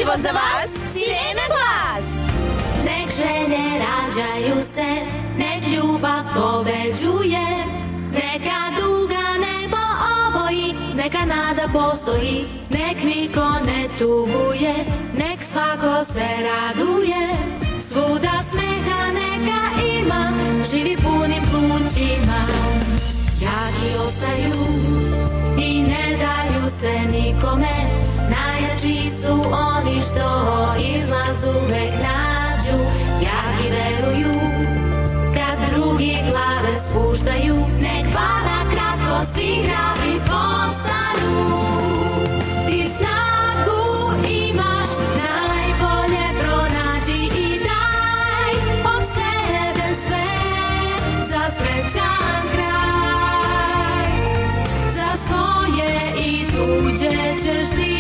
Uživo za vas, Sirena Glas. Nek želje rađaju se, nek ljubav pobeđuje, neka duga nebo oboji, neka nada postoji, nek niko ne tuguje, nek svako se raduje, svuda smeha neka ima, živi punim plućima. Jaki ostaju i ne daju se nikome, najjači su oni što izlaz uvek nađu. Jaki veruju kad drugi glave spuštaju, nek pada kratko svi hrabri postanu. Ti snagu imaš, najbolje pronađi i daj od sebe sve za srećan kraj. Za svoje i tuđe ćeš ti